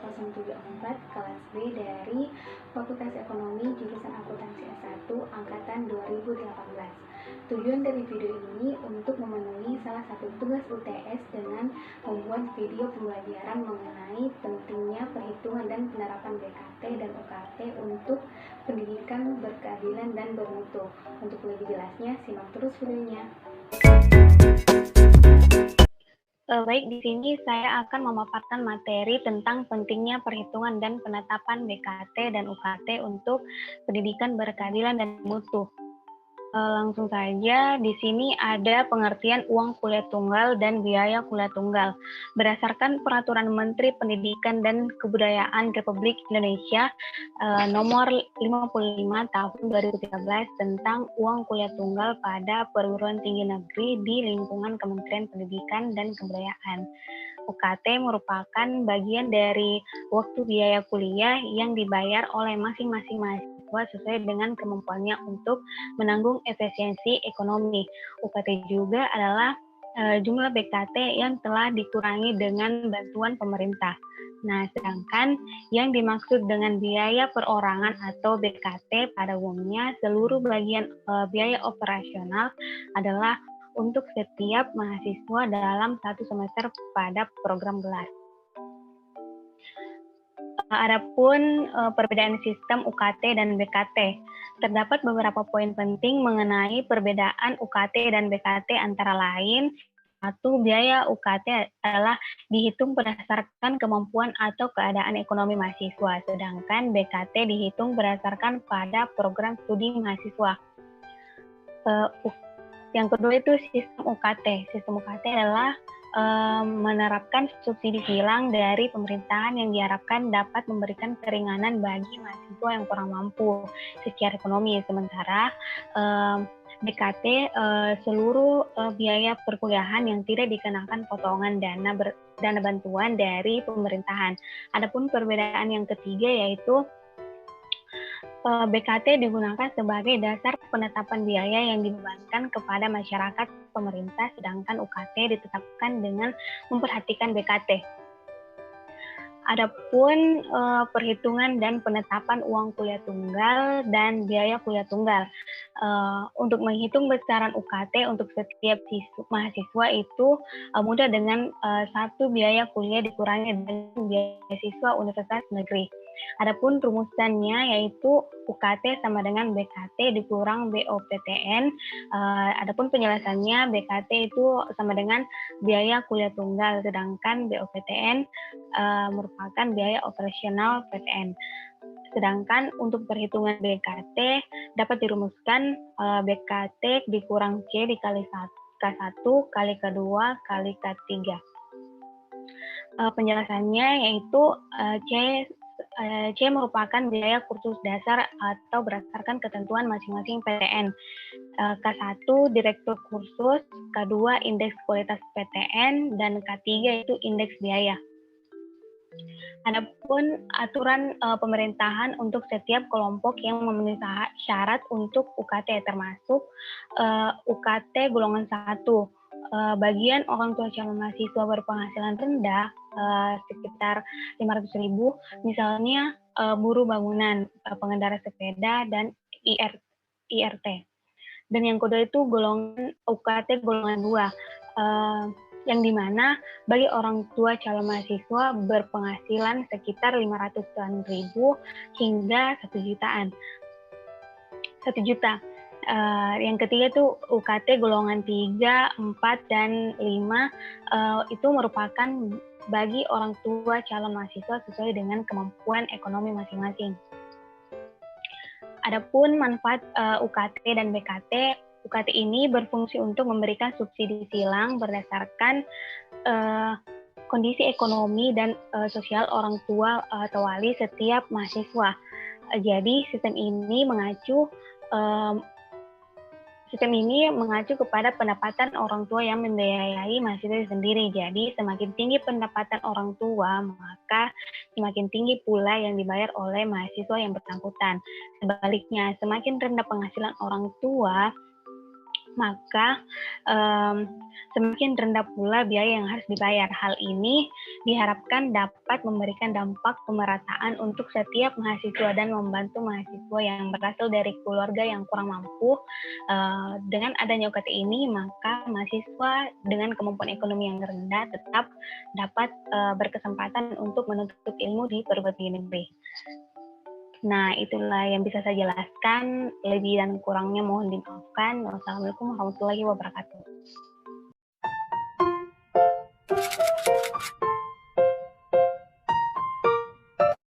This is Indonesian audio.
074 kelas B dari Fakultas Ekonomi jurusan Akuntansi S1 angkatan 2018. Tujuan dari video ini untuk memenuhi salah satu tugas UTS dengan membuat video pembelajaran mengenai pentingnya perhitungan dan penerapan BKT dan UKT untuk pendidikan berkeadilan dan bermutu. Untuk lebih jelasnya, simak terus videonya. Baik, di sini saya akan memaparkan materi tentang pentingnya perhitungan dan penetapan BKT dan UKT untuk pendidikan berkeadilan dan mutu. Langsung saja, di sini ada pengertian uang kuliah tunggal dan biaya kuliah tunggal. Berdasarkan Peraturan Menteri Pendidikan dan Kebudayaan Republik Indonesia Nomor 55 Tahun 2013 tentang uang kuliah tunggal pada perguruan tinggi negeri di lingkungan Kementerian Pendidikan dan Kebudayaan. UKT merupakan bagian dari waktu biaya kuliah yang dibayar oleh masing-masing mahasiswa sesuai dengan kemampuannya untuk menanggung efisiensi ekonomi. UKT juga adalah jumlah BKT yang telah dikurangi dengan bantuan pemerintah. Nah, sedangkan yang dimaksud dengan biaya perorangan atau BKT pada umumnya seluruh bagian biaya operasional adalah untuk setiap mahasiswa dalam satu semester pada program kelas. Adapun perbedaan sistem UKT dan BKT, terdapat beberapa poin penting mengenai perbedaan UKT dan BKT antara lain. Satu, biaya UKT adalah dihitung berdasarkan kemampuan atau keadaan ekonomi mahasiswa, sedangkan BKT dihitung berdasarkan pada program studi mahasiswa. Yang kedua itu sistem UKT. Sistem UKT adalah menerapkan subsidi silang dari pemerintahan yang diharapkan dapat memberikan keringanan bagi mahasiswa yang kurang mampu secara ekonomi. Sementara BKT seluruh biaya perkuliahan yang tidak dikenakan potongan dana bantuan dari pemerintahan. Adapun perbedaan yang ketiga yaitu BKT digunakan sebagai dasar penetapan biaya yang dibebankan kepada masyarakat pemerintah, sedangkan UKT ditetapkan dengan memperhatikan BKT. Adapun perhitungan dan penetapan uang kuliah tunggal dan biaya kuliah tunggal. Untuk menghitung besaran UKT untuk setiap mahasiswa itu mudah dengan satu biaya kuliah dikurangi dengan biaya siswa universitas negeri. Adapun rumusannya yaitu UKT sama dengan BKT dikurang BOPTN. Adapun penjelasannya BKT itu sama dengan biaya kuliah tunggal, sedangkan BOPTN merupakan biaya operasional PTN. Sedangkan untuk perhitungan BKT dapat dirumuskan BKT dikurang C dikali K1 kali K2 kali K3. Penjelasannya yaitu C merupakan biaya kursus dasar atau berdasarkan ketentuan masing-masing PTN. K1 direktur kursus, K2 indeks kualitas PTN, dan K3 itu indeks biaya. Adapun aturan pemerintahan untuk setiap kelompok yang memenuhi syarat untuk UKT termasuk UKT golongan 1. Bagian orang tua calon mahasiswa berpenghasilan rendah sekitar 500.000, misalnya buruh bangunan, pengendara sepeda, dan IRT. Dan yang kedua itu UKT golongan 2. Yang dimana bagi orang tua calon mahasiswa berpenghasilan sekitar 500-an ribu hingga 1 juta. Yang ketiga itu UKT golongan 3, 4, dan 5 itu merupakan bagi orang tua calon mahasiswa sesuai dengan kemampuan ekonomi masing-masing. Adapun manfaat UKT dan BKT, UKT ini berfungsi untuk memberikan subsidi silang berdasarkan kondisi ekonomi dan sosial orang tua atau wali setiap mahasiswa. Jadi sistem ini mengacu kepada pendapatan orang tua yang membiayai mahasiswa sendiri. Jadi semakin tinggi pendapatan orang tua, maka semakin tinggi pula yang dibayar oleh mahasiswa yang bersangkutan. Sebaliknya, semakin rendah penghasilan orang tua, maka semakin rendah pula biaya yang harus dibayar. Hal ini diharapkan dapat memberikan dampak pemerataan untuk setiap mahasiswa dan membantu mahasiswa yang berasal dari keluarga yang kurang mampu. Dengan adanya UKT ini, maka mahasiswa dengan kemampuan ekonomi yang rendah tetap dapat berkesempatan untuk menuntut ilmu di perguruan negeri. Nah, itulah yang bisa saya jelaskan. Lebih dan kurangnya mohon dimaafkan. Wassalamualaikum warahmatullahi wabarakatuh.